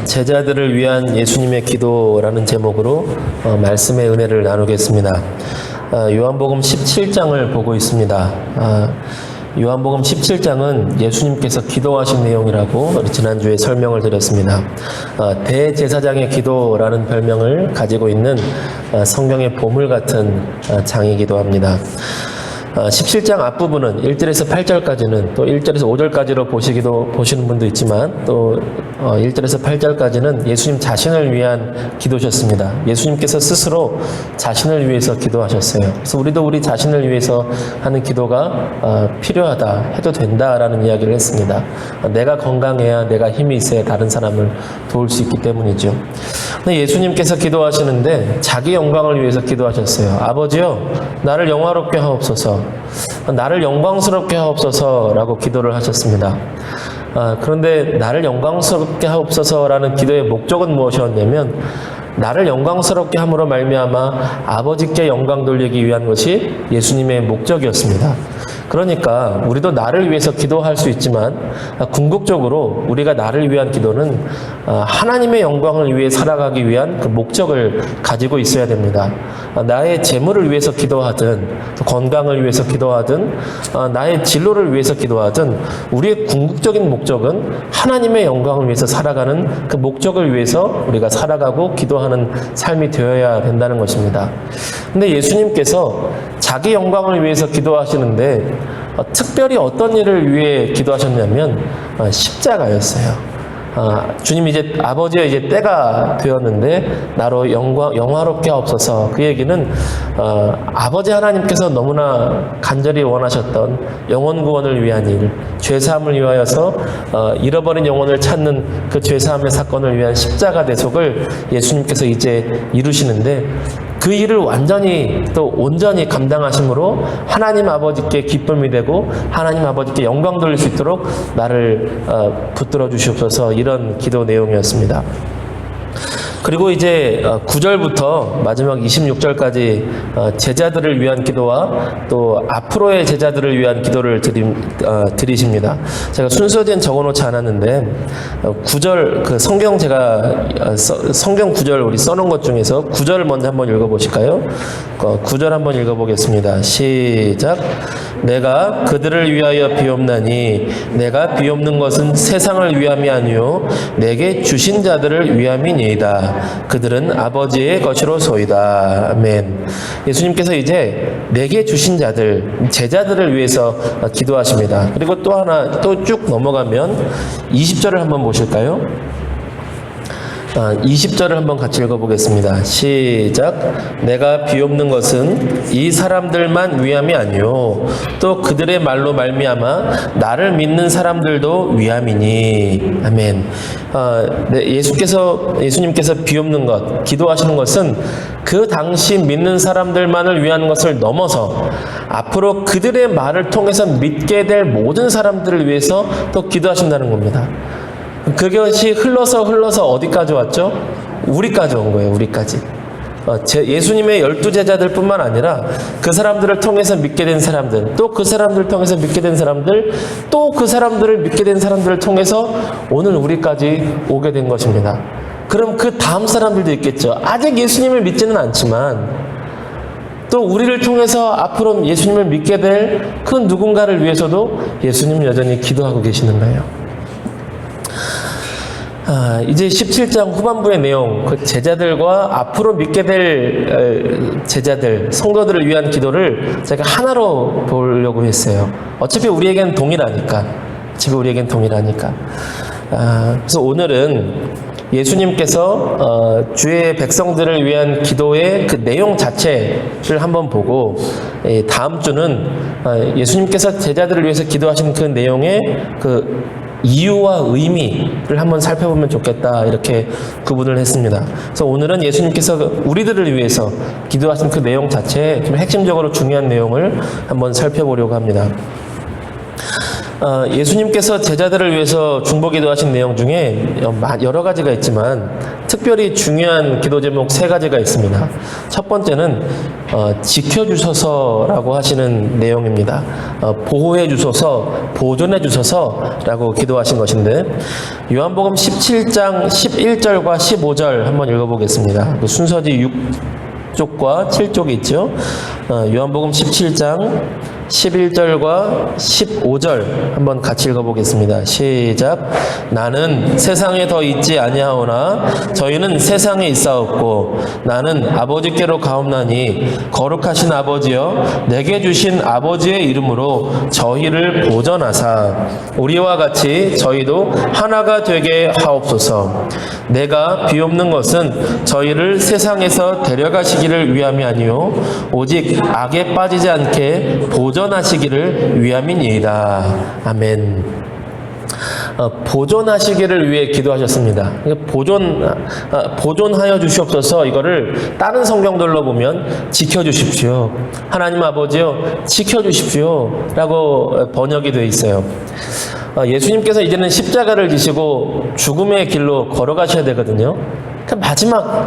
제자들을 위한 예수님의 기도라는 제목으로 말씀의 은혜를 나누겠습니다. 요한복음 17장을 보고 있습니다. 요한복음 17장은 예수님께서 기도하신 내용이라고 지난주에 설명을 드렸습니다. 대제사장의 기도라는 별명을 가지고 있는 성경의 보물 같은 장이기도 합니다. 17장 앞부분은 1절에서 8절까지는 또 1절에서 5절까지로 보시는 분도 있지만 또 1절에서 8절까지는 예수님 자신을 위한 기도셨습니다. 예수님께서 스스로 자신을 위해서 기도하셨어요. 그래서 우리도 우리 자신을 위해서 하는 기도가 필요하다, 해도 된다라는 이야기를 했습니다. 내가 건강해야, 내가 힘이 있어야 다른 사람을 도울 수 있기 때문이죠. 근데 예수님께서 기도하시는데 자기 영광을 위해서 기도하셨어요. 아버지요, 나를 영화롭게 하옵소서, 나를 영광스럽게 하옵소서라고 기도를 하셨습니다. 그런데 나를 영광스럽게 하옵소서라는 기도의 목적은 무엇이었냐면, 나를 영광스럽게 함으로 말미암아 아버지께 영광 돌리기 위한 것이 예수님의 목적이었습니다. 그러니까 우리도 나를 위해서 기도할 수 있지만 궁극적으로 우리가 나를 위한 기도는 하나님의 영광을 위해 살아가기 위한 그 목적을 가지고 있어야 됩니다. 나의 재물을 위해서 기도하든, 건강을 위해서 기도하든, 나의 진로를 위해서 기도하든, 우리의 궁극적인 목적은 하나님의 영광을 위해서 살아가는 그 목적을 위해서 우리가 살아가고 기도하는 삶이 되어야 된다는 것입니다. 근데 예수님께서 자기 영광을 위해서 기도하시는데 특별히 어떤 일을 위해 기도하셨냐면 십자가였어요. 주님이 이제 아버지의 이제 때가 되었는데 나로 영화롭게 하옵소서. 그 얘기는 아버지 하나님께서 너무나 간절히 원하셨던 영혼 구원을 위한 일, 죄사함을 위하여서 잃어버린 영혼을 찾는 그 죄사함의 사건을 위한 십자가 대속을 예수님께서 이제 이루시는데, 그 일을 완전히 또 온전히 감당하심으로 하나님 아버지께 기쁨이 되고 하나님 아버지께 영광 돌릴 수 있도록 나를 붙들어 주시옵소서, 이런 기도 내용이었습니다. 그리고 이제 9절부터 마지막 26절까지 제자들을 위한 기도와 또 앞으로의 제자들을 위한 기도를 드리십니다. 제가 순서대로 적어놓지 않았는데 9절 그 성경 성경 9절 우리 써놓은 것 중에서 9절을 먼저 한번 읽어보실까요? 9절 한번 읽어보겠습니다. 시작. 내가 그들을 위하여 비옵나니 내가 비옵는 것은 세상을 위함이 아니요 내게 주신 자들을 위함이니이다. 그들은 아버지의 것이로소이다. 아멘. 예수님께서 이제 내게 주신 자들, 제자들을 위해서 기도하십니다. 그리고 또 하나 또 쭉 넘어가면 20절을 한번 보실까요? 20절을 한번 같이 읽어보겠습니다. 시작. 내가 비옵는 것은 이 사람들만 위함이 아니요 또 그들의 말로 말미암아 나를 믿는 사람들도 위함이니. 아멘. 예수님께서 비옵는 것, 기도하시는 것은 그 당시 믿는 사람들만을 위한 것을 넘어서 앞으로 그들의 말을 통해서 믿게 될 모든 사람들을 위해서 또 기도하신다는 겁니다. 그것이 흘러서 어디까지 왔죠? 우리까지 온 거예요. 우리까지. 예수님의 12제자들 뿐만 아니라 그 사람들을 통해서 믿게 된 사람들, 또 그 사람들을 통해서 믿게 된 사람들, 또 그 사람들을 믿게 된 사람들을 통해서 오늘 우리까지 오게 된 것입니다. 그럼 그 다음 사람들도 있겠죠. 아직 예수님을 믿지는 않지만 또 우리를 통해서 앞으로 예수님을 믿게 될 그 누군가를 위해서도 예수님은 여전히 기도하고 계시는 거예요. 이제 17장 후반부의 내용, 그 제자들과 앞으로 믿게 될 제자들, 성도들을 위한 기도를 제가 하나로 보려고 했어요. 어차피 우리에겐 동일하니까. 그래서 오늘은 예수님께서 주의 백성들을 위한 기도의 그 내용 자체를 한번 보고, 다음 주는 예수님께서 제자들을 위해서 기도하신 그 내용의 그 이유와 의미를 한번 살펴보면 좋겠다, 이렇게 구분을 했습니다. 그래서 오늘은 예수님께서 우리들을 위해서 기도하신 그 내용 자체에 좀 핵심적으로 중요한 내용을 한번 살펴보려고 합니다. 예수님께서 제자들을 위해서 중보기도 하신 내용 중에 여러 가지가 있지만 특별히 중요한 기도 제목 3가지가 있습니다. 첫 번째는 지켜주소서라고 하시는 내용입니다. 보호해 주소서, 보존해 주소서라고 기도하신 것인데 요한복음 17장 11절과 15절 한번 읽어보겠습니다. 그 순서지 6쪽과 7쪽이 있죠. 요한복음 17장 11절과 15절 한번 같이 읽어보겠습니다. 시작. 나는 세상에 더 있지 아니하오나 저희는 세상에 있사옵고 나는 아버지께로 가옵나니 거룩하신 아버지여 내게 주신 아버지의 이름으로 저희를 보전하사 우리와 같이 저희도 하나가 되게 하옵소서. 내가 비옵는 것은 저희를 세상에서 데려가시기를 위함이 아니요 오직 악에 빠지지 않게 보존하시기를 위함이니이다. 아멘. 보존하시기를 위해 기도하셨습니다. 보존하여 주시옵소서. 이거를 다른 성경들로 보면 지켜주십시오. 하나님 아버지요 지켜주십시오 라고 번역이 되어 있어요. 예수님께서 이제는 십자가를 지시고 죽음의 길로 걸어가셔야 되거든요. 마지막을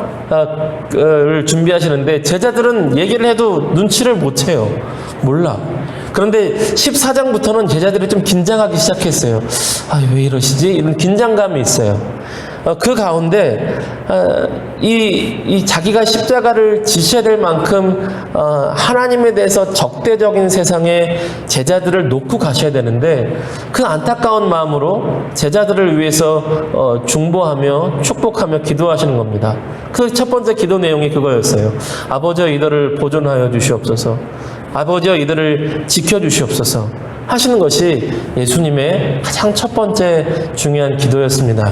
준비하시는데 제자들은 얘기를 해도 눈치를 못 채요. 몰라. 그런데 14장부터는 제자들이 좀 긴장하기 시작했어요. 왜 이러시지? 이런 긴장감이 있어요. 그 가운데 이 자기가 십자가를 지셔야 될 만큼 하나님에 대해서 적대적인 세상에 제자들을 놓고 가셔야 되는데 그 안타까운 마음으로 제자들을 위해서 중보하며 축복하며 기도하시는 겁니다. 그 첫 번째 기도 내용이 그거였어요. 아버지여 이들을 보존하여 주시옵소서. 아버지여 이들을 지켜주시옵소서 하시는 것이 예수님의 가장 첫 번째 중요한 기도였습니다.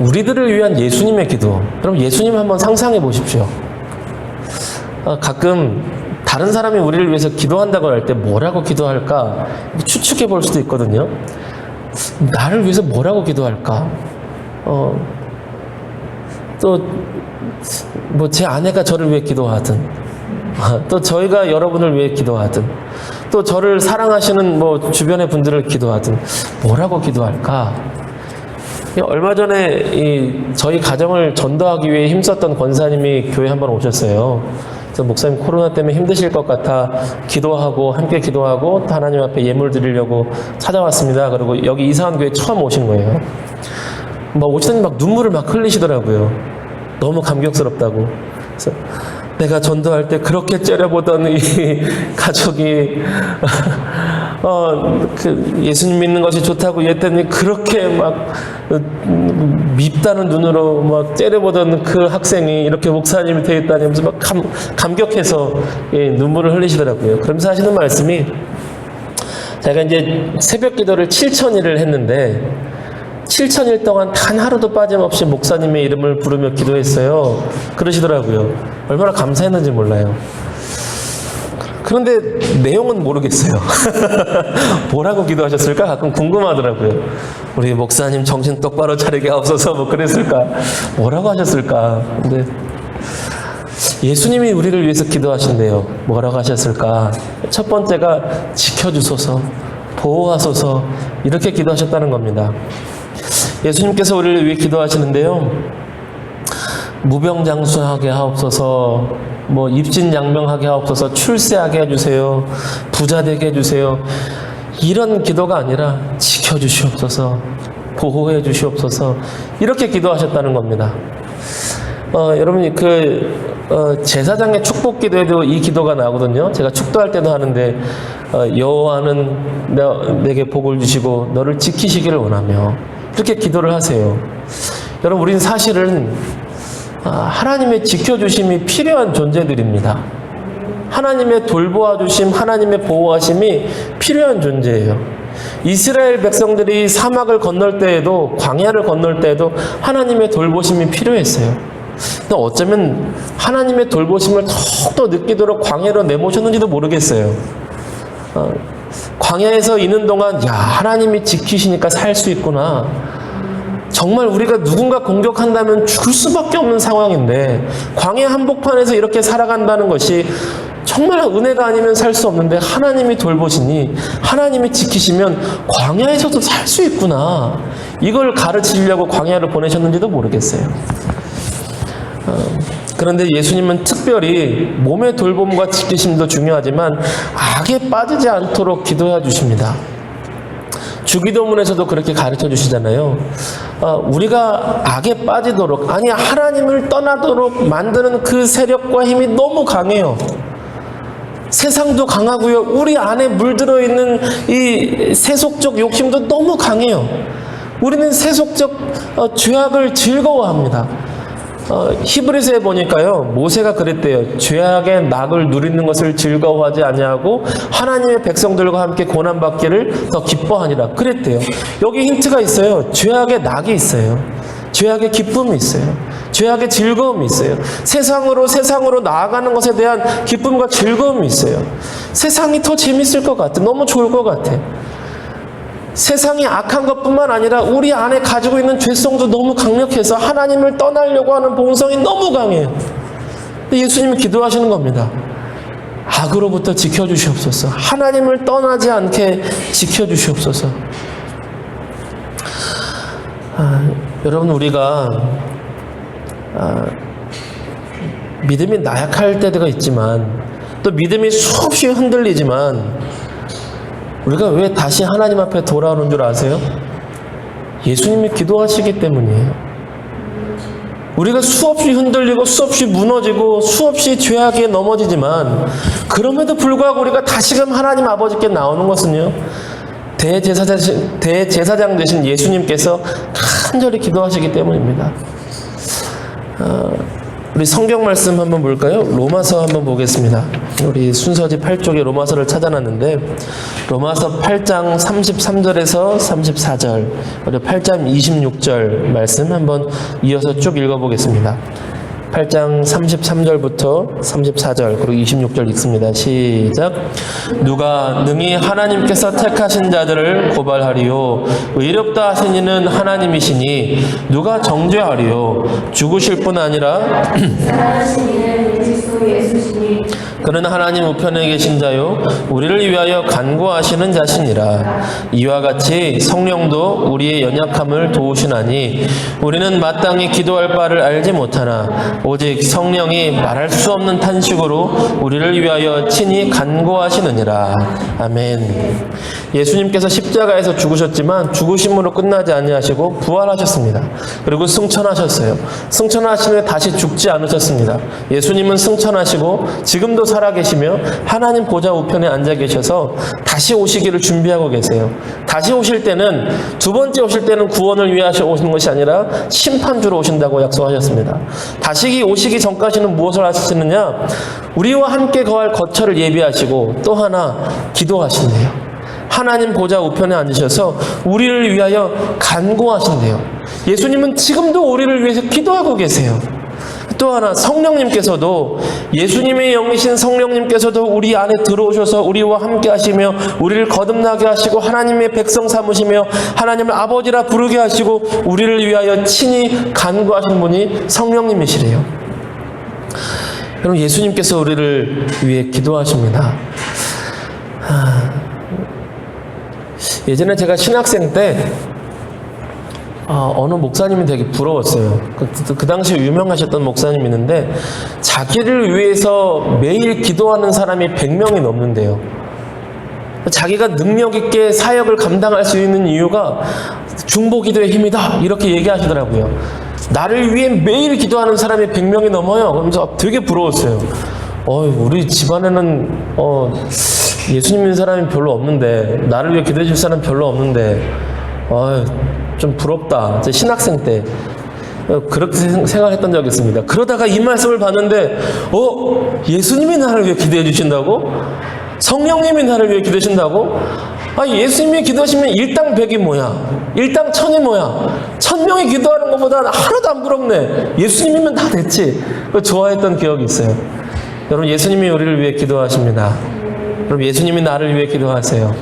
우리들을 위한 예수님의 기도. 그럼 예수님 한번 상상해 보십시오. 가끔 다른 사람이 우리를 위해서 기도한다고 할 때 뭐라고 기도할까 추측해 볼 수도 있거든요. 나를 위해서 뭐라고 기도할까? 또 뭐 제 아내가 저를 위해 기도하든, 또 저희가 여러분을 위해 기도하든, 또 저를 사랑하시는 뭐 주변의 분들을 기도하든 뭐라고 기도할까? 얼마 전에 저희 가정을 전도하기 위해 힘썼던 권사님이 교회 한번 오셨어요. 그래서 목사님 코로나 때문에 힘드실 것 같아 기도하고 함께 기도하고 하나님 앞에 예물 드리려고 찾아왔습니다. 그리고 여기 이사한 교회 처음 오신 거예요. 막 오시더니 막 눈물을 막 흘리시더라고요. 너무 감격스럽다고. 그래서 내가 전도할 때 그렇게 째려보던 이 가족이 예수님 믿는 것이 좋다고 했더니 그렇게 막 밉다는 눈으로 막 째려보던 그 학생이 이렇게 목사님이 되었다니 하면서 막 감격해서 눈물을 흘리시더라고요. 그러면서 하시는 말씀이 제가 이제 새벽 기도를 7,000일을 했는데 7,000일 동안 단 하루도 빠짐없이 목사님의 이름을 부르며 기도했어요. 그러시더라고요. 얼마나 감사했는지 몰라요. 그런데 내용은 모르겠어요. 뭐라고 기도하셨을까? 가끔 궁금하더라고요. 우리 목사님 정신 똑바로 차리게 하옵소서 뭐 그랬을까? 뭐라고 하셨을까? 근데 예수님이 우리를 위해서 기도하신대요. 뭐라고 하셨을까? 첫 번째가 지켜주소서, 보호하소서 이렇게 기도하셨다는 겁니다. 예수님께서 우리를 위해 기도하시는데요. 무병장수하게 하옵소서, 뭐 입신양명하게 하옵소서, 출세하게 해주세요, 부자 되게 해주세요. 이런 기도가 아니라 지켜주시옵소서, 보호해 주시옵소서 이렇게 기도하셨다는 겁니다. 여러분이 제사장의 축복 기도에도 이 기도가 나오거든요. 제가 축도할 때도 하는데 여호와는 내게 복을 주시고 너를 지키시기를 원하며 이렇게 기도를 하세요. 여러분 우리는 사실은 하나님의 지켜주심이 필요한 존재들입니다. 하나님의 돌보아주심, 하나님의 보호하심이 필요한 존재예요. 이스라엘 백성들이 사막을 건널 때에도, 광야를 건널 때에도 하나님의 돌보심이 필요했어요. 근데 어쩌면 하나님의 돌보심을 더욱더 느끼도록 광야로 내모셨는지도 모르겠어요. 광야에서 있는 동안 하나님이 지키시니까 살 수 있구나. 정말 우리가 누군가 공격한다면 죽을 수밖에 없는 상황인데 광야 한복판에서 이렇게 살아간다는 것이 정말 은혜가 아니면 살 수 없는데 하나님이 돌보시니 하나님이 지키시면 광야에서도 살 수 있구나. 이걸 가르치려고 광야를 보내셨는지도 모르겠어요. 그런데 예수님은 특별히 몸의 돌봄과 지키심도 중요하지만 악에 빠지지 않도록 기도해 주십니다. 주기도문에서도 그렇게 가르쳐 주시잖아요. 우리가 악에 빠지도록, 아니 하나님을 떠나도록 만드는 그 세력과 힘이 너무 강해요. 세상도 강하고요. 우리 안에 물들어 있는 이 세속적 욕심도 너무 강해요. 우리는 세속적 죄악을 즐거워합니다. 히브리서에 보니까요, 모세가 그랬대요. 죄악의 낙을 누리는 것을 즐거워하지 아니하고 하나님의 백성들과 함께 고난받기를 더 기뻐하니라 그랬대요. 여기 힌트가 있어요. 죄악의 낙이 있어요. 죄악의 기쁨이 있어요. 죄악의 즐거움이 있어요. 세상으로 나아가는 것에 대한 기쁨과 즐거움이 있어요. 세상이 더 재밌을 것 같아. 너무 좋을 것 같아. 세상이 악한 것뿐만 아니라 우리 안에 가지고 있는 죄성도 너무 강력해서 하나님을 떠나려고 하는 본성이 너무 강해요. 예수님이 기도하시는 겁니다. 악으로부터 지켜주시옵소서. 하나님을 떠나지 않게 지켜주시옵소서. 여러분, 우리가 믿음이 나약할 때가 있지만 또 믿음이 수없이 흔들리지만 우리가 왜 다시 하나님 앞에 돌아오는 줄 아세요? 예수님이 기도하시기 때문이에요. 우리가 수없이 흔들리고 수없이 무너지고 수없이 죄악에 넘어지지만 그럼에도 불구하고 우리가 다시금 하나님 아버지께 나오는 것은요, 대제사장 되신 예수님께서 간절히 기도하시기 때문입니다. 우리 성경 말씀 한번 볼까요? 로마서 한번 보겠습니다. 우리 순서지 8쪽에 로마서를 찾아놨는데 로마서 8장 33절에서 34절 그리고 8장 26절 말씀 한번 이어서 쭉 읽어보겠습니다. 8장 33절부터 34절 그리고 26절 읽습니다. 시작. 누가 능히 하나님께서 택하신 자들을 고발하리요? 의롭다 하신 이는 하나님이시니 누가 정죄하리요? 죽으실 뿐 아니라 그는 하나님 우편에 계신 자요 우리를 위하여 간구하시는 자시니라. 이와 같이 성령도 우리의 연약함을 도우시나니 우리는 마땅히 기도할 바를 알지 못하나 오직 성령이 말할 수 없는 탄식으로 우리를 위하여 친히 간구하시느니라. 아멘. 예수님께서 십자가에서 죽으셨지만 죽으심으로 끝나지 아니하시고 부활하셨습니다. 그리고 승천하셨어요. 승천하시며 다시 죽지 않으셨습니다. 예수님은 승천하시고 지금도 살아계시며 하나님 보좌 우편에 앉아 계셔서 다시 오시기를 준비하고 계세요. 다시 오실 때는, 두 번째 오실 때는 구원을 위해 오시는 것이 아니라 심판주로 오신다고 약속하셨습니다. 다시 오시기 전까지는 무엇을 하시느냐? 우리와 함께 거할 거처를 예비하시고 또 하나 기도하신대요. 하나님 보좌 우편에 앉으셔서 우리를 위하여 간구하신대요. 예수님은 지금도 우리를 위해서 기도하고 계세요. 또 하나, 성령님께서도, 예수님의 영이신 성령님께서도 우리 안에 들어오셔서 우리와 함께 하시며 우리를 거듭나게 하시고 하나님의 백성 삼으시며 하나님을 아버지라 부르게 하시고 우리를 위하여 친히 간구하신 분이 성령님이시래요. 여러분, 예수님께서 우리를 위해 기도하십니다. 예전에 제가 신학생 때 어느 목사님이 되게 부러웠어요. 그 당시에 유명하셨던 목사님이 있는데 자기를 위해서 매일 기도하는 사람이 100명이 넘는데요. 자기가 능력 있게 사역을 감당할 수 있는 이유가 중보기도의 힘이다 이렇게 얘기하시더라고요. 나를 위해 매일 기도하는 사람이 100명이 넘어요. 그러면서 되게 부러웠어요. 우리 집안에는 예수님 믿는 사람이 별로 없는데, 나를 위해 기도해 줄 사람 별로 없는데 좀 부럽다. 제 신학생 때 그렇게 생각했던 적이 있습니다. 그러다가 이 말씀을 봤는데 예수님이 나를 위해 기도해 주신다고? 성령님이 나를 위해 기도해 주신다고? 예수님이 기도하시면 일당백이 뭐야? 일당천이 뭐야? 1000명이 기도하는 것보다 하나도 안 부럽네. 예수님이면 다 됐지. 좋아했던 기억이 있어요. 여러분, 예수님이 우리를 위해 기도하십니다. 여러분, 예수님이 나를 위해 기도하세요.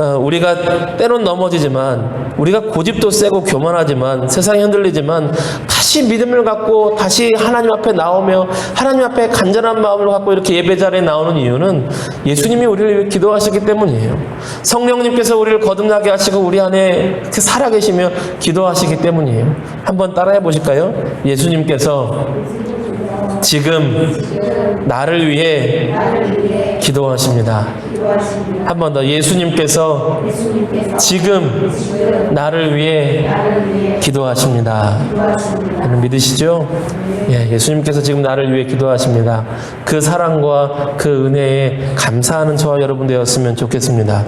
우리가 때론 넘어지지만, 우리가 고집도 세고 교만하지만, 세상에 흔들리지만 다시 믿음을 갖고 다시 하나님 앞에 나오며 하나님 앞에 간절한 마음을 갖고 이렇게 예배 자리에 나오는 이유는 예수님이 우리를 위해 기도하시기 때문이에요. 성령님께서 우리를 거듭나게 하시고 우리 안에 살아계시며 기도하시기 때문이에요. 한번 따라해 보실까요? 예수님께서 지금 나를 위해 기도하십니다. 한 번 더. 예수님께서 지금 나를 위해 기도하십니다. 믿으시죠? 예, 예수님께서 지금 나를 위해 기도하십니다. 그 사랑과 그 은혜에 감사하는 저와 여러분 되었으면 좋겠습니다.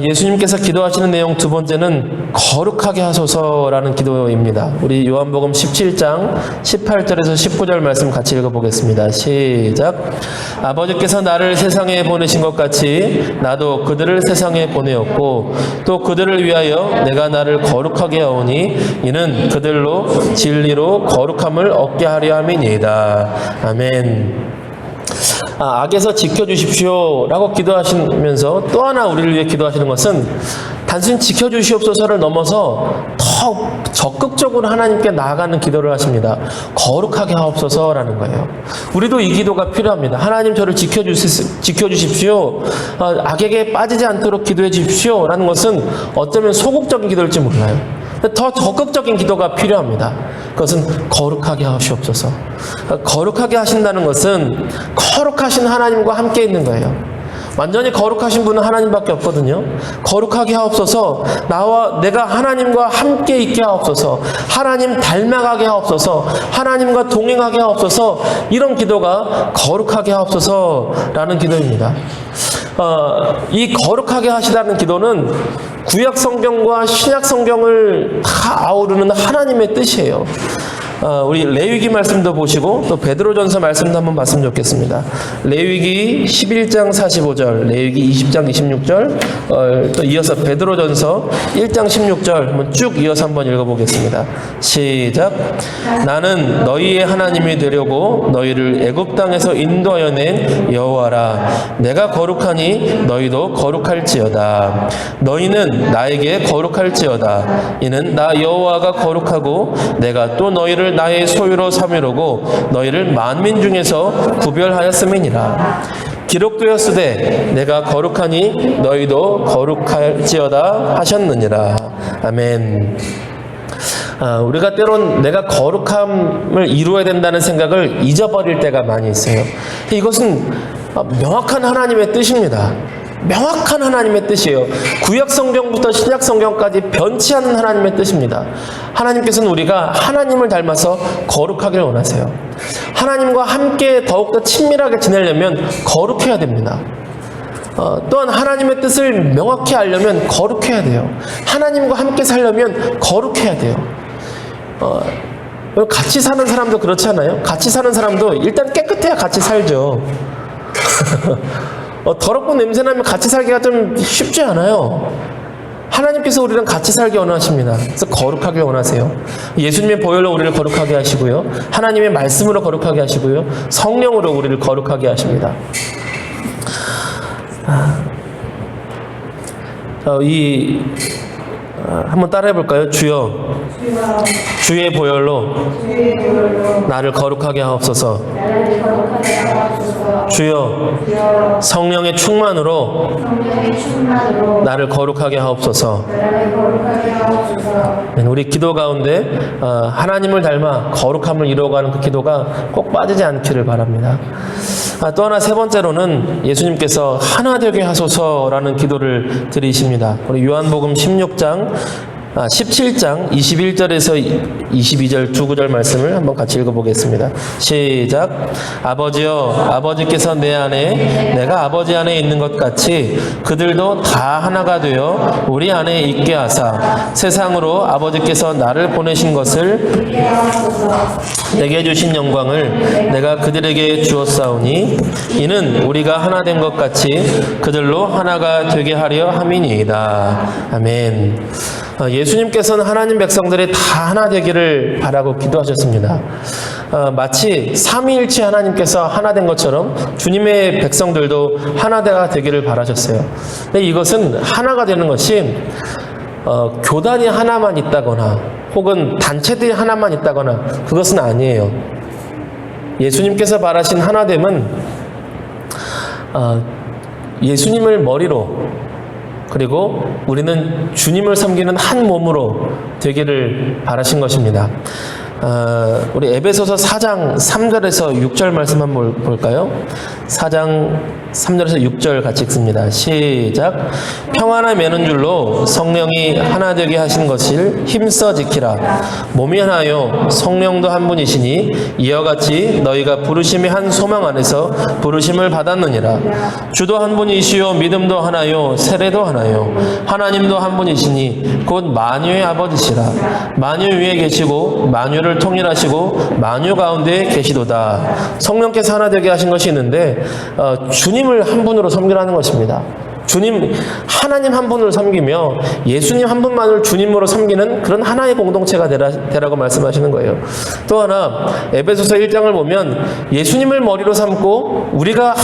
예수님께서 기도하시는 내용 두 번째는 거룩하게 하소서라는 기도입니다. 우리 요한복음 17장 18절에서 19절 말씀 같이 읽어보겠습니다. 시작. 아버지께서 나를 세상에 보내신 것 같이 나도 그들을 세상에 보내었고 또 그들을 위하여 내가 나를 거룩하게 하오니 이는 그들로 진리로 거룩함을 얻게 하려 함이니이다. 아멘. 악에서 지켜주십시오 라고 기도하시면서 또 하나 우리를 위해 기도하시는 것은 단순히 지켜주시옵소서를 넘어서 더 적극적으로 하나님께 나아가는 기도를 하십니다. 거룩하게 하옵소서라는 거예요. 우리도 이 기도가 필요합니다. 하나님 저를 지켜주십시오. 악에게 빠지지 않도록 기도해 주십시오 라는 것은 어쩌면 소극적인 기도일지 몰라요. 더 적극적인 기도가 필요합니다. 그것은 거룩하게 하시옵소서. 거룩하게 하신다는 것은 거룩하신 하나님과 함께 있는 거예요. 완전히 거룩하신 분은 하나님밖에 없거든요. 거룩하게 하옵소서. 내가 하나님과 함께 있게 하옵소서. 하나님 닮아가게 하옵소서. 하나님과 동행하게 하옵소서. 이런 기도가 거룩하게 하옵소서라는 기도입니다. 이 거룩하게 하시다는 기도는 구약 성경과 신약 성경을 다 아우르는 하나님의 뜻이에요. 우리 레위기 말씀도 보시고 또 베드로전서 말씀도 한번 봤으면 좋겠습니다. 레위기 11장 45절, 레위기 20장 26절, 또 이어서 베드로전서 1장 16절 한번 쭉 이어서 한번 읽어보겠습니다. 시작. 나는 너희의 하나님이 되려고 너희를 애굽 땅에서 인도하여 낸 여호와라. 내가 거룩하니 너희도 거룩할지어다. 너희는 나에게 거룩할지어다. 이는 나 여호와가 거룩하고 내가 또 너희를 나의 소유로 삼으려고 너희를 만민 중에서 구별하였음이니라. 기록되었으되 내가 거룩하니 너희도 거룩할지어다 하셨느니라. 아멘. 우리가 때론 내가 거룩함을 이루어야 된다는 생각을 잊어버릴 때가 많이 있어요. 이것은 명확한 하나님의 뜻입니다. 명확한 하나님의 뜻이에요. 구약 성경부터 신약 성경까지 변치 않는 하나님의 뜻입니다. 하나님께서는 우리가 하나님을 닮아서 거룩하기를 원하세요. 하나님과 함께 더욱더 친밀하게 지내려면 거룩해야 됩니다. 또한 하나님의 뜻을 명확히 알려면 거룩해야 돼요. 하나님과 함께 살려면 거룩해야 돼요. 같이 사는 사람도 그렇지 않아요? 같이 사는 사람도 일단 깨끗해야 같이 살죠. 더럽고 냄새나면 같이 살기가 좀 쉽지 않아요. 하나님께서 우리랑 같이 살기 원하십니다. 그래서 거룩하게 원하세요. 예수님의 보혈로 우리를 거룩하게 하시고요. 하나님의 말씀으로 거룩하게 하시고요. 성령으로 우리를 거룩하게 하십니다. 한번 따라해 볼까요? 주여, 주의 보혈로 나를 거룩하게 하옵소서. 주여, 성령의 충만으로 나를 거룩하게 하옵소서. 우리 기도 가운데 하나님을 닮아 거룩함을 이루어가는 그 기도가 꼭 빠지지 않기를 바랍니다. 또 하나 세 번째로는 예수님께서 하나 되게 하소서라는 기도를 드리십니다. 우리 요한복음 17장 21절에서 22절 두 구절 말씀을 한번 같이 읽어보겠습니다. 시작. 아버지여, 아버지께서 내 안에 내가 아버지 안에 있는 것 같이 그들도 다 하나가 되어 우리 안에 있게 하사 세상으로 아버지께서 나를 보내신 것을 내게 주신 영광을 내가 그들에게 주었사오니 이는 우리가 하나 된 것 같이 그들로 하나가 되게 하려 함이니이다. 아멘. 예수님께서는 하나님 백성들이 다 하나 되기를 바라고 기도하셨습니다. 마치 삼위일체 하나님께서 하나 된 것처럼 주님의 백성들도 하나가 되기를 바라셨어요. 근데 이것은 하나가 되는 것이 교단이 하나만 있다거나 혹은 단체들이 하나만 있다거나 그것은 아니에요. 예수님께서 바라신 하나됨은 예수님을 머리로 그리고 우리는 주님을 섬기는 한 몸으로 되기를 바라신 것입니다. 우리 에베소서 4장 3절에서 6절 말씀 한번 볼까요? 4장 3절에서 6절 같이 읽습니다. 시작. 평안을 매는 줄로 성령이 하나 되게 하신 것을 힘써 지키라. 몸이 하나요 성령도 한 분이시니 이와 같이 너희가 부르심의 한 소망 안에서 부르심을 받았느니라. 주도 한 분이시요 믿음도 하나요 세례도 하나요 하나님도 한 분이시니 곧 만유의 아버지시라. 만유 위에 계시고 만유를 통일하시고 만유 가운데 계시도다. 성령께서 하나 되게 하신 것이 있는데 주님을 한 분으로 섬기라는 것입니다. 주님 하나님 한 분을 섬기며 예수님 한 분만을 주님으로 섬기는 그런 하나의 공동체가 되라고 말씀하시는 거예요. 또 하나 에베소서 1장을 보면 예수님을 머리로 삼고 우리가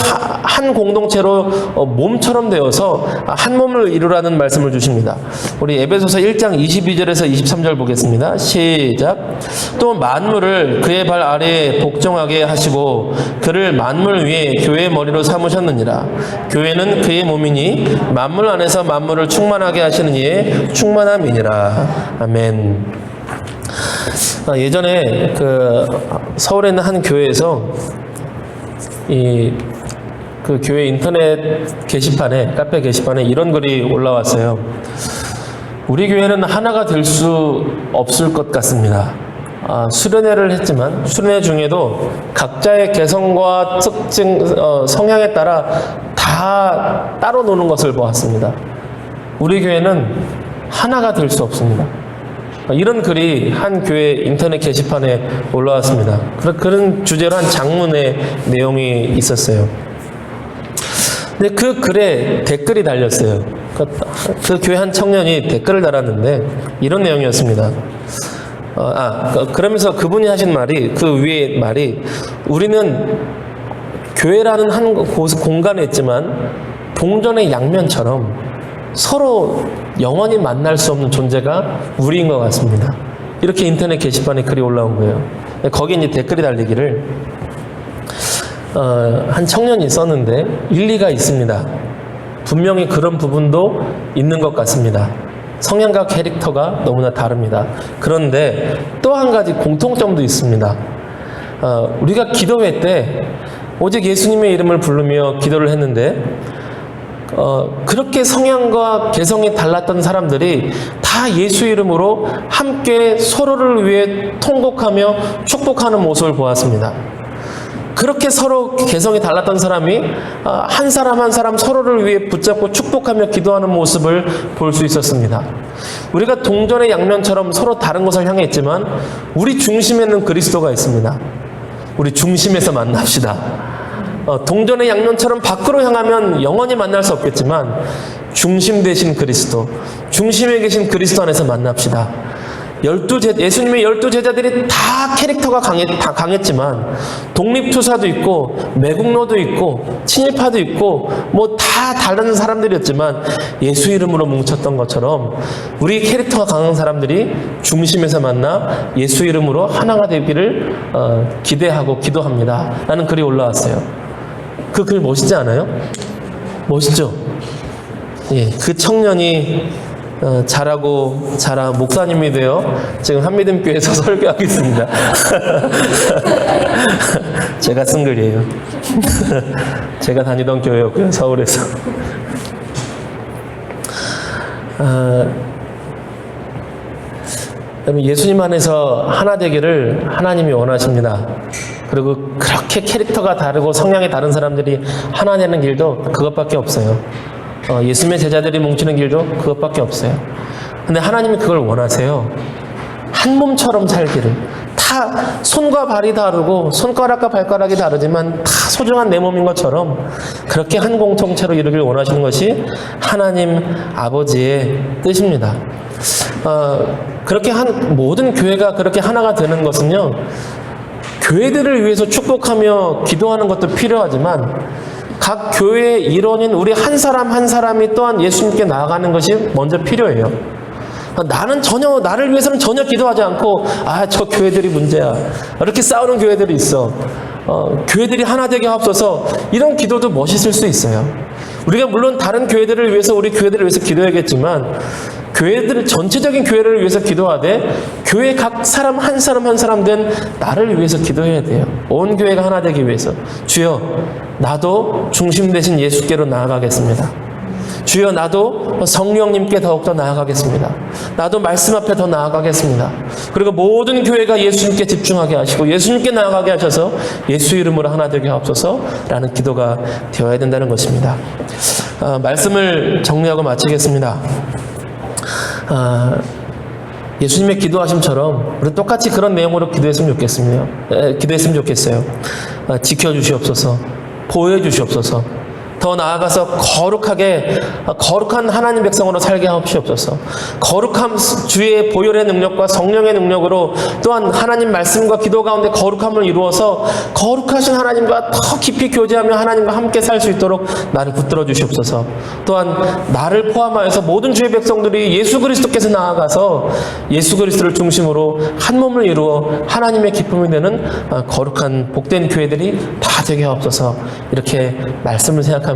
한 공동체로 몸처럼 되어서 한 몸을 이루라는 말씀을 주십니다. 우리 에베소서 1장 22절에서 23절 보겠습니다. 시작. 또 만물을 그의 발 아래에 복종하게 하시고 그를 만물 위에 교회의 머리로 삼으셨느니라. 교회는 그의 몸이니 만물 안에서 만물을 충만하게 하시는 이의 충만함이니라. 아멘. 예전에 서울에 있는 한 교회에서 그 교회 인터넷 게시판에 카페 게시판에 이런 글이 올라왔어요. 우리 교회는 하나가 될 수 없을 것 같습니다. 수련회를 했지만 수련회 중에도 각자의 개성과 특징, 성향에 따라 다 따로 노는 것을 보았습니다. 우리 교회는 하나가 될 수 없습니다. 이런 글이 한 교회 인터넷 게시판에 올라왔습니다. 그런 주제로 한 장문의 내용이 있었어요. 근데 그 글에 댓글이 달렸어요. 그 교회 한 청년이 댓글을 달았는데 이런 내용이었습니다. 그러면서 그분이 하신 말이, 그 위에 말이, 우리는 교회라는 한 공간에 있지만 동전의 양면처럼 서로 영원히 만날 수 없는 존재가 우리인 것 같습니다. 이렇게 인터넷 게시판에 글이 올라온 거예요. 거기에 이제 댓글이 달리기를 한 청년이 썼는데 일리가 있습니다. 분명히 그런 부분도 있는 것 같습니다. 성향과 캐릭터가 너무나 다릅니다. 그런데 또 한 가지 공통점도 있습니다. 우리가 기도회 때 오직 예수님의 이름을 부르며 기도를 했는데 그렇게 성향과 개성이 달랐던 사람들이 다 예수 이름으로 함께 서로를 위해 통곡하며 축복하는 모습을 보았습니다. 그렇게 서로 개성이 달랐던 사람이 한 사람 한 사람 서로를 위해 붙잡고 축복하며 기도하는 모습을 볼 수 있었습니다. 우리가 동전의 양면처럼 서로 다른 곳을 향해 있지만 우리 중심에는 그리스도가 있습니다. 우리 중심에서 만납시다. 동전의 양면처럼 밖으로 향하면 영원히 만날 수 없겠지만 중심 되신 그리스도, 중심에 계신 그리스도 안에서 만납시다. 예수님의 12제자들이 다 캐릭터가 강했지만 독립투사도 있고 매국노도 있고 친일파도 있고 뭐 다 다른 사람들이었지만 예수 이름으로 뭉쳤던 것처럼 우리 캐릭터가 강한 사람들이 중심에서 만나 예수 이름으로 하나가 되기를 기대하고 기도합니다 라는 글이 올라왔어요. 그 글 멋있지 않아요? 멋있죠? 예, 그 청년이 자라고 자라 목사님이 되어 지금 한미듬교회에서 설교하고 있습니다. 제가 쓴 글이에요. 제가 다니던 교회였고요, 서울에서. 예수님 안에서 하나 되기를 하나님이 원하십니다. 그리고 그렇게 캐릭터가 다르고 성향이 다른 사람들이 하나 되는 길도 그것밖에 없어요. 예수님의 제자들이 뭉치는 길도 그것밖에 없어요. 근데 하나님이 그걸 원하세요. 한 몸처럼 살기를, 다 다 손과 발이 다르고 손가락과 발가락이 다르지만 다 소중한 내 몸인 것처럼 그렇게 한 공통체로 이루길 원하시는 것이 하나님 아버지의 뜻입니다. 그렇게 모든 교회가 그렇게 하나가 되는 것은요, 교회들을 위해서 축복하며 기도하는 것도 필요하지만 각 교회의 일원인 우리 한 사람 한 사람이 또한 예수님께 나아가는 것이 먼저 필요해요. 나를 위해서는 전혀 기도하지 않고 저 교회들이 문제야, 이렇게 싸우는 교회들이 있어. 교회들이 하나 되게 하옵소서, 이런 기도도 멋있을 수 있어요. 우리가 물론 다른 교회들을 위해서, 우리 교회들을 위해서 기도해야겠지만 교회들, 전체적인 교회를 위해서 기도하되 교회 각 사람 한 사람 한 사람 된 나를 위해서 기도해야 돼요. 온 교회가 하나 되기 위해서. 주여, 나도 중심 되신 예수께로 나아가겠습니다. 주여, 나도 성령님께 더욱더 나아가겠습니다. 나도 말씀 앞에 더 나아가겠습니다. 그리고 모든 교회가 예수님께 집중하게 하시고 예수님께 나아가게 하셔서 예수 이름으로 하나 되게 하옵소서라는 기도가 되어야 된다는 것입니다. 말씀을 정리하고 마치겠습니다. 예수님의 기도하심처럼 우리 똑같이 그런 내용으로 기도했으면 좋겠어요. 지켜주시옵소서, 보호해주시옵소서, 더 나아가서 거룩한 하나님 백성으로 살게 하옵시옵소서. 거룩함, 주의 보혈의 능력과 성령의 능력으로 또한 하나님 말씀과 기도 가운데 거룩함을 이루어서 거룩하신 하나님과 더 깊이 교제하며 하나님과 함께 살 수 있도록 나를 붙들어 주시옵소서. 또한 나를 포함하여서 모든 주의 백성들이 예수 그리스도께서 나아가서 예수 그리스도를 중심으로 한 몸을 이루어 하나님의 기쁨이 되는 거룩한 복된 교회들이 다 되게 하옵소서. 이렇게 말씀을 생각하며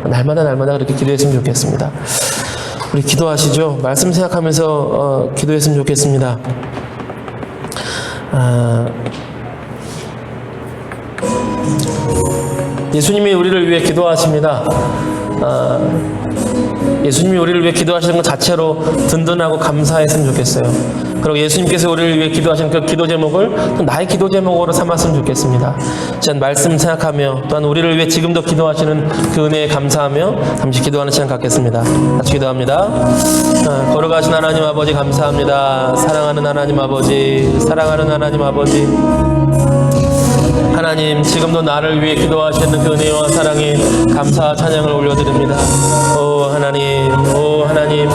날마다 그렇게 기도했으면 좋겠습니다. 우리 기도하시죠. 말씀 생각하면서 기도했으면 좋겠습니다. 예수님이 우리를 위해 기도하십니다. 예수님이 우리를 위해 기도하시는 것 자체로 든든하고 감사했으면 좋겠어요. 그리고 예수님께서 우리를 위해 기도하신 그 기도 제목을 또 나의 기도 제목으로 삼았으면 좋겠습니다. 시간 말씀 생각하며 또한 우리를 위해 지금도 기도하시는 그 은혜에 감사하며 잠시 기도하는 시간 갖겠습니다. 같이 기도합니다. 거룩하신 하나님 아버지 감사합니다. 사랑하는 하나님 아버지, 사랑하는 하나님 아버지, 하나님, 지금도 나를 위해 기도하시는 그 은혜와 사랑에 감사와 찬양을 올려드립니다. 오 하나님, 오 하나님,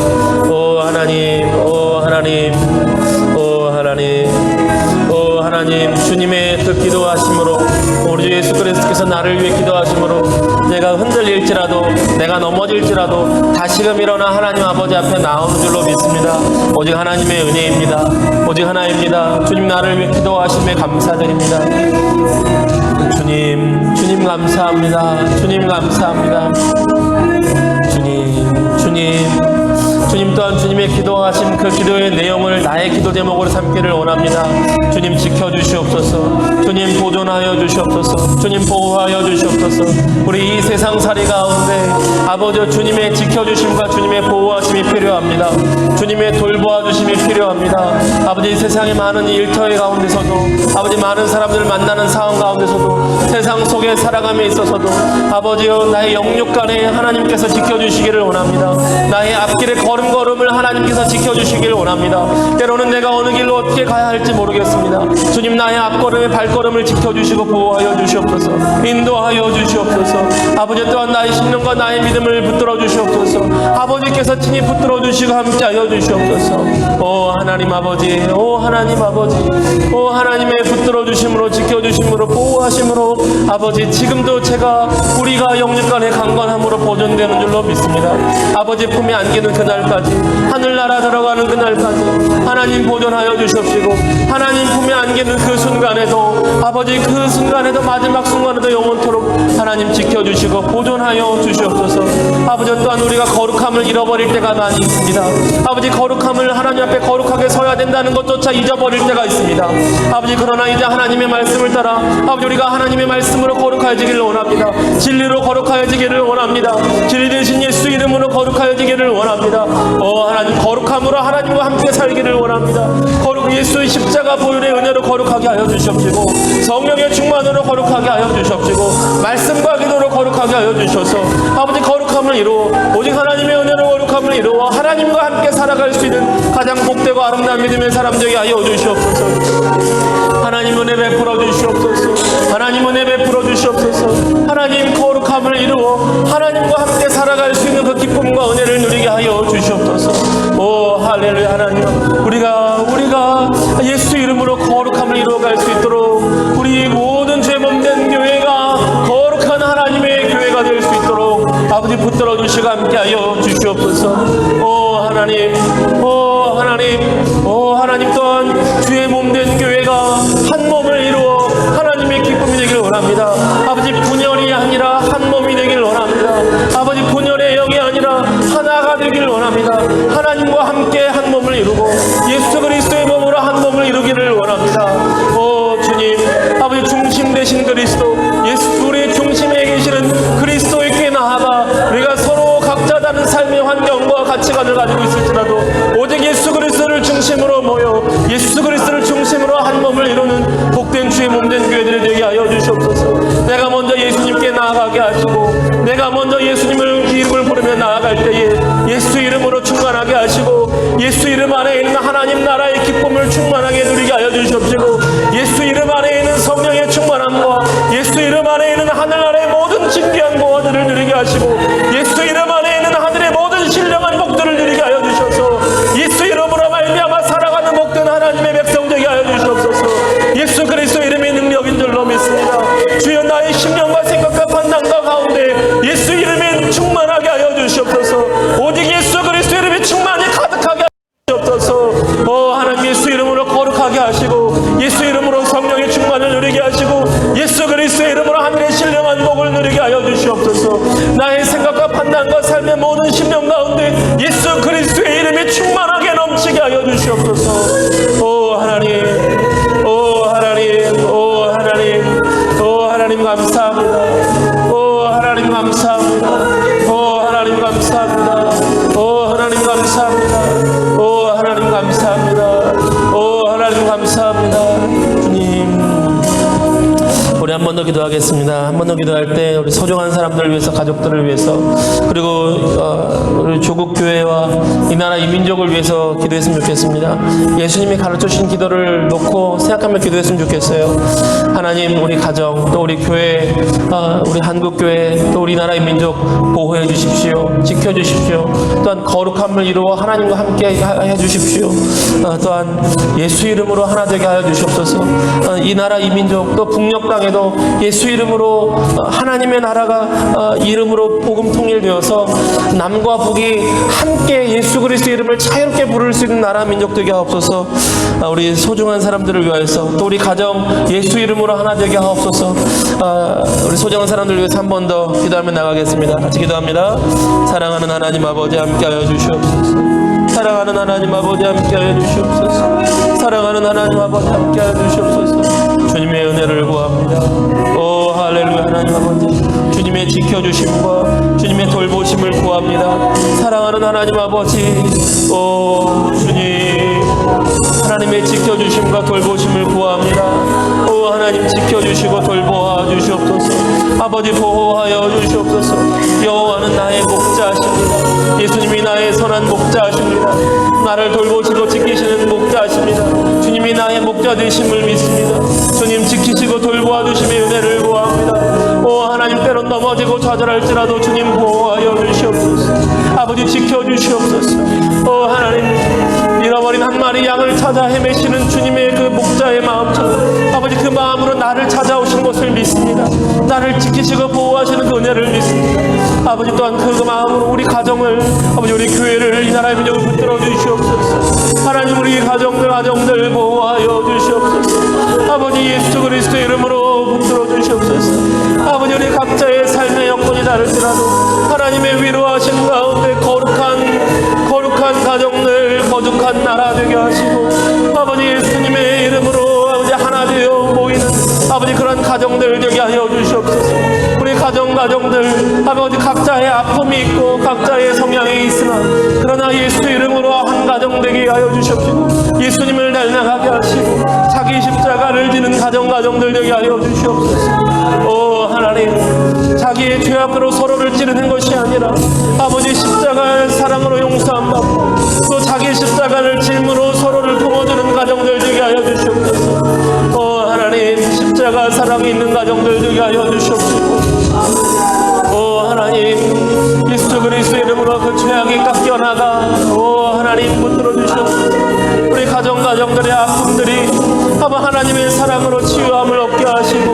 오 하나님, 오 하나님, 오 하나님, 오 하나님, 주님의 그 기도하심으로 우리 주 예수 그리스도께서 나를 위해 기도하심으로 내가 흔들릴지라도, 내가 넘어질지라도 다시금 일어나 하나님 아버지 앞에 나오는 줄로 믿습니다. 오직 하나님의 은혜입니다. 오직 하나입니다. 주님, 나를 위해 기도하심에 감사드립니다. 주님 감사합니다. 주님 감사합니다. 주님 또한 주님의 기도하신 그 기도의 내용을 나의 기도 제목으로 삼기를 원합니다. 주님 지켜주시옵소서. 주님 보존하여 주시옵소서. 주님 보호하여 주시옵소서. 우리 이 세상살이 가운데 아버지 주님의 지켜주심과 주님의 보호하심이 필요합니다. 주님의 돌보아주심이 필요합니다. 아버지 세상의 많은 일터의 가운데서도, 아버지 많은 사람들을 만나는 상황 가운데서도, 세상 속에 살아감에 있어서도 아버지여 나의 영육간에 하나님께서 지켜주시기를 원합니다. 나의 앞길의 걸음걸음을 하나님께서 지켜주시기를 원합니다. 때로는 내가 어느 길로 어떻게 가야 할지 모르겠습니다. 주님, 나의 앞걸음의 발걸음을 지켜주시고 보호하여 주시옵소서. 인도하여 주시옵소서. 아버지 또한 나의 신령과 나의 믿음을 붙들어 주시옵소서. 아버지께서 친히 붙들어 주시고 함께하여 주시옵소서. 오 하나님 아버지, 오 하나님 아버지, 오 하나님의 붙들어 주심으로, 지켜주심으로, 보호하심으로 아버지 지금도 우리가 영육간의 강건함으로 보존되는 줄로 믿습니다. 아버지 품에 안기는 그날까지, 하늘나라 들어가는 그날까지 하나님 보존하여 주시옵시고, 하나님 품에 안기는 그 순간에도 아버지 그 순간에도 마지막 순간에도 영원토록 하나님 지켜주시고 보존하여 주시옵소서. 아버지 또한 우리가 거룩함을 잃어버릴 때가 많이 있습니다. 아버지 거룩함을 하나님 앞에 거룩하게 서야 된다는 것조차 잊어버릴 때가 있습니다. 아버지 그러나 이제 하나님의 말씀을 따라 아버지 우리가 하나님의 말씀으로 거룩해지기를 원합니다. 진리로 거룩해지기를 원합니다. 진리 되신 예수 이름으로 거룩해지기를 원합니다. 하나님 거룩함으로 하나님과 함께 살기를 원합니다. 예수의 십자가 보혈의 은혜로 거룩하게 하여 주시옵시고, 성령의 충만으로 거룩하게 하여 주시옵시고, 말씀과 기도로 거룩하게 하여 주셔서 아버지 거룩함을 이루어 오직 하나님의 은혜로 거룩함을 이루어 하나님과 함께 살아갈 수 있는 가장 복되고 아름다운 믿음의 사람 되게 하여 주시옵소서. 하나님 은혜 베풀어 주시옵소서. 하나님 은혜 베풀어 주시옵소서. 하나님 거룩함을 이루어 하나님과 함께 살아갈 수 있는 그 기쁨과 은혜를 누리게 하여 주시옵소서. 오 할렐루야. 하나님 우리가 예수 이름으로 거룩함을 이루어갈 수 있도록 우리 모든 죄몸된 교회가 거룩한 하나님의 교회가 될 수 있도록 아버지 붙들어 주시고 함께하여 주시옵소서. 오 하나님, 오 하나님, 오 하나님 또한 주의 몸된 교회가 한 몸을 이루어 하나님의 기쁨이 되길 원합니다. 아버지 분열이 아니라 한 몸이 되길 원합니다. 아버지 분열의 영이 아니라 하나가 되길 원합니다. 하나님과 함께 한 몸을 이루고 예수 그리스도의 몸으로 한 몸을 이루기를 원합니다. 오 주님, 아버지 중심 되신 그리스도, 예수 우리의 중심에 계시는 그리스도에게 나아가 우리가 서로 각자 다른 삶의 환경과 가치관을 가지고 있을지라도 오직 예수 그리스도를 중심으로 모여 예수 그리스도를 중심으로 한 몸을 이루는 복된 주의 몸된 교회들이 되게 하여 주시옵소서. 내가 먼저 예수님께 나아가게 하시고 내가 먼저 예수님을 이름을 부르며 나아갈 때에 예수 이름으로 충만하게 하시고 예수 이름 안에 있는 하나님 나라의 기쁨을 충만하게 누리게 하여 주시옵시고 예수 이름 안에 있는 성령의 충만함과 예수 이름 안에 있는 하늘 아래의 모든 진귀한 보화들을 누리게 하시고 예수 이름 안에 있는 하늘의 모든 신령한 복들을 누리게 하여 주셔서 예수 이름으로 말미암아 살아가는 복된 하나님의 백성 되게 하여 주시옵소서. 예수 그리스도 이름의 능력인 줄로 믿습니다. 주여 나의 심령과 생각과 판단과 가운데 예수 이름이 충만하게 하여 주시옵소서. 오직 예수 그리스도 이름이 충만히 가득하게 하여 주시옵소서. 오 하나님 예수 이름으로 거룩하게 하시고 예수 이름으로 성령의 충만을 누리게 하시고 예수 그리스도의 이름으로 하늘의 신령한 복을 누리게 하여 주시옵소서. 나의 생각과 판단과 삶의 모든 심령 가운데 예수 그리스도의 이름이 충만하게 넘치게 하여 주시옵소서. 오 하나님, 오 하나님, 오 하나님, 오 하나님 감사합니다. 오 하나님 감사합니다. 오 하나님 감사합니다. 오 하나님 감사합니다. 오 하나님 감사합니다. 오 하나님 감사합니다. 주님, 우리 한 번 더 기도하겠습니다. 한 번 더 기도할 때 우리 소중한 사람들을 위해서, 가족들을 위해서, 그리고 우리 조국 교회와 이 나라 이 민족을 위해서 기도했으면 좋겠습니다. 예수님이 가르쳐 주신 기도를 놓고 생각하며 기도했으면 좋겠어요. 하나님 우리 가정, 또 우리 교회, 우리 한국 교회, 또 우리 나라의 민족 보호해 주십시오. 지켜 주십시오. 또한 거룩함을 이루어 하나님과 함께 해 주십시오. 또한 예수 이름으로 하나 되게 하여 주시옵소서. 이 나라 이 민족 또 북녘 땅에도 예수 이름으로 하나님의 나라가 이름으로 복음 통일되어서 남과 북이 함께 예수 그리스도 이름을 자유롭게 부를 수 있는 나라 민족 되게 하옵소서. 우리 소중한 사람들을 위하여서 또 우리 가정 예수 이름으로 하나 되게 하옵소서. 우리 소중한 사람들을 위해서 한 번 더 기도하며 나가겠습니다. 같이 기도합니다. 사랑하는 하나님 아버지 함께하여 주시옵소서. 사랑하는 하나님 아버지 함께하여 주시옵소서. 사랑하는 하나님 아버지 함께하여 주시옵소서. 주님의 은혜를 구합니다. 오 할렐루야. 하나님 아버지 주님의 지켜주심과 주님의 돌보심을 구합니다. 사랑하는 하나님 아버지, 오 주님 하나님의 지켜주심과 돌보심을 구합니다. 오 하나님 지켜주시고 돌보아 주시옵소서. 아버지 보호하여 주시옵소서. 여호와는 나의 목자하십니다. 예수님이 나의 선한 목자하십니다. 나를 돌보시고 지키시는 목자하십니다. 주님이 나의 목자 되심을 믿습니다. 주님 지키시고 돌보아 주심의 은혜를 구합니다. 오 하나님 때론 넘어지고 좌절할지라도 주님 보호하여 주시옵소서. 아버지 지켜주시옵소서. 오 하나님 잃어버린 한 마리 양을 찾아 헤매시는 주님의 그 목자의 마음처럼 아버지 그 마음으로 나를 찾아오신 것을 믿습니다. 나를 지키시고 보호하시는 그 은혜를 믿습니다. 아버지 또한 그 마음으로 우리 가정을, 아버지 우리 교회를, 이 나라의 민족을 붙들어 주시옵소서. 하나님 우리 가정들 보호하여 주시옵소서. 아버지 예수 그리스도의 이름으로 붙들어 주시옵소서. 아버지 우리 각자의 삶의 여건이 다를지라도 하나님의 위로하신 가운데 거룩한 가정들, 거룩한 나라 되게 하시고 아버지 예수님의 이름으로 아버지 하나 되어 모이는 아버지 그런 가정들 되게 하여 주시옵소서. 우리 가정들 아버지 각자의 아픔이 있고 각자의 성향이 있으나 그러나 예수 이름으로 한 가정 되게 하여 주시옵시고 예수님을 닮아가게 하시고 자기 십자가를 지는 가정들 되게 하여 주시옵소서. 오 하나님 자기의 죄 앞으로 서로를 찌르는 것이 아니라 아버지 십자가의 사랑으로 용서함 받고 또 자기 십자가를 짐으로 서로를 품어주는 가정들 되게 하여 주시옵소서. 오 고통이 있는 가정들 되게 하여 주시옵시고, 오 하나님, 예수 그리스도의 이름으로 그 죄악이 깎여나가 오 하나님 붙들어 주시옵소서. 우리 가정들의 아픔들이 아마 하나님의 사랑으로 치유함을 얻게 하시고,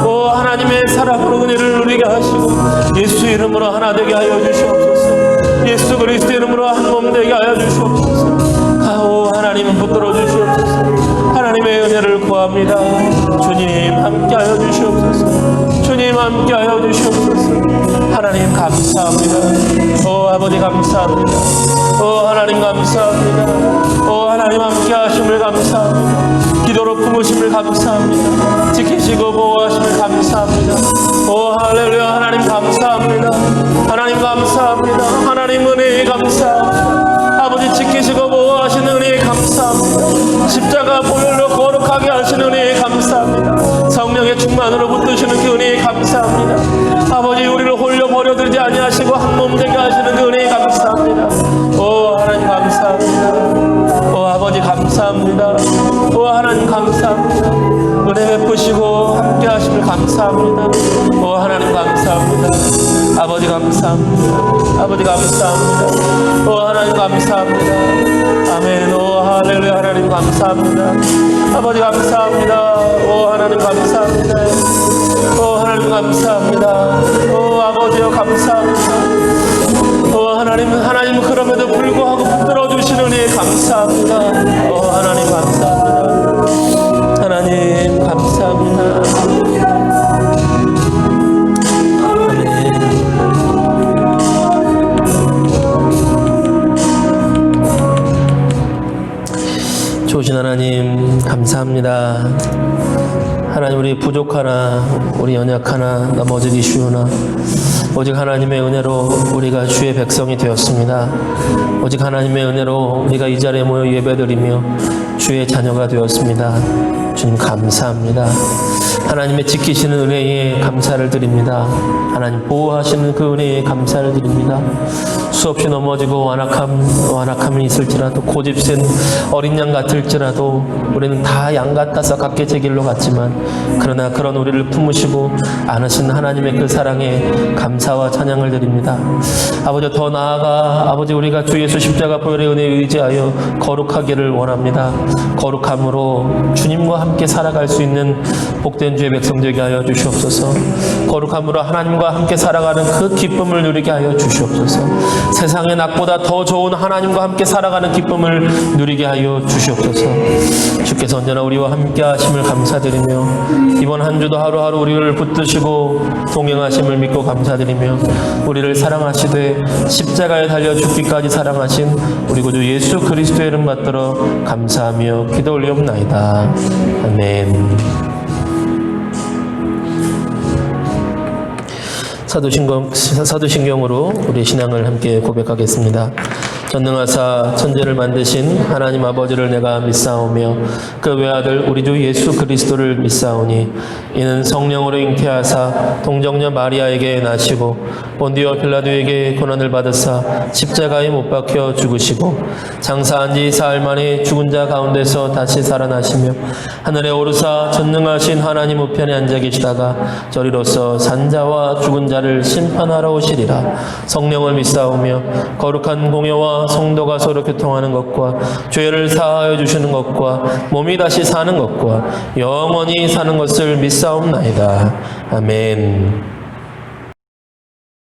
오 하나님의 사랑으로 은혜를 누리게 하시고, 예수 이름으로 하나 되게 하여 주시옵소서. 예수 그리스도 이름으로 한 몸 되게 하여 주시옵소서. 오 하나님 붙들어 주시옵소서. 하나님의 은혜를 구합니다. 주님 함께하여 주시옵소서. 주님 함께하여 주시옵소서. 하나님 감사합니다. 오 아버지 감사합니다. 오 하나님 감사합니다. 오 하나님 함께하심을 감사합니다. 기도로 품으심을 감사합니다. 지키시고 보호하심을 감사합니다. 오 할렐루야. 하나님 감사합니다. 하나님 감사합니다. 하나님 은혜에 감사합니다. 아버지 지키시고 보호하시는 은혜에 감사합니다. 십자가 보혈로 거룩하게 하시는 은혜에 감사합니다. 성령의 충만으로 붙드시는 그 은혜에 감사합니다. 아버지 우리를 홀려 버려두지 아니하시고 한 몸 되게 하시는 그 은혜에 감사합니다. 오 하나님 감사합니다. 오 아버지 감사합니다. 오 하나님 감사합니다. 은혜 베푸시고 함께 하심을 감사합니다. 오 하나님 감사합니다. 아버지 감사합니다. 아버지 감사합니다. 오 하나님 감사합니다. 아멘. 오 할렐루야. 하나님 감사합니다. 아버지 감사합니다. 오 하나님 감사합니다. 오 하나님 감사합니다. 오 아버지여 감사합니다. 오 하나님 그럼에도 불구하고 붙들어 주시는 은혜에 감사합니다. 오 하나님 감사합니다. 하나님 감사합니다. 좋으신 하나님 감사합니다. 하나님 우리 부족하나 우리 연약하나 넘어지기 쉬우나 오직 하나님의 은혜로 우리가 주의 백성이 되었습니다. 오직 하나님의 은혜로 우리가 이 자리에 모여 예배드리며 주의 자녀가 되었습니다. 주님 감사합니다. 하나님의 지키시는 은혜에 감사를 드립니다. 하나님 보호하시는 그 은혜에 감사를 드립니다. 수없이 넘어지고 완악함이 있을지라도 고집센 어린 양 같을지라도 우리는 다 양 같아서 각기 제 길로 갔지만 그러나 그런 우리를 품으시고 안으신 하나님의 그 사랑에 감사와 찬양을 드립니다. 아버지 더 나아가 아버지 우리가 주 예수 십자가 보혈의 은혜에 의지하여 거룩하기를 원합니다. 거룩함으로 주님과 함께 살아갈 수 있는 복된 주의 백성 되게 하여 주시옵소서. 거룩함으로 하나님과 함께 살아가는 그 기쁨을 누리게 하여 주시옵소서. 세상의 낙보다 더 좋은 하나님과 함께 살아가는 기쁨을 누리게 하여 주시옵소서. 주께서 언제나 우리와 함께 하심을 감사드리며 이번 한 주도 하루하루 우리를 붙드시고 동행하심을 믿고 감사드리며 우리를 사랑하시되 십자가에 달려 죽기까지 사랑하신 우리 구주 예수 그리스도의 이름 받들어 감사하며 기도 올리옵나이다. 아멘. 사도신경으로 우리 신앙을 함께 고백하겠습니다. 전능하사 천지를 만드신 하나님 아버지를 내가 믿사오며 그 외아들 우리 주 예수 그리스도를 믿사오니 이는 성령으로 잉태하사 동정녀 마리아에게 나시고 본디오 빌라도에게 고난을 받으사 십자가에 못 박혀 죽으시고 장사한 지 사흘 만에 죽은 자 가운데서 다시 살아나시며 하늘에 오르사 전능하신 하나님 우편에 앉아 계시다가 저리로서 산자와 죽은 자를 심판하러 오시리라. 성령을 믿사오며 거룩한 공회와 성도가 서로 교통하는 것과 죄를 사하여 주시는 것과 몸이 다시 사는 것과 영원히 사는 것을 믿사옵나이다. 아멘.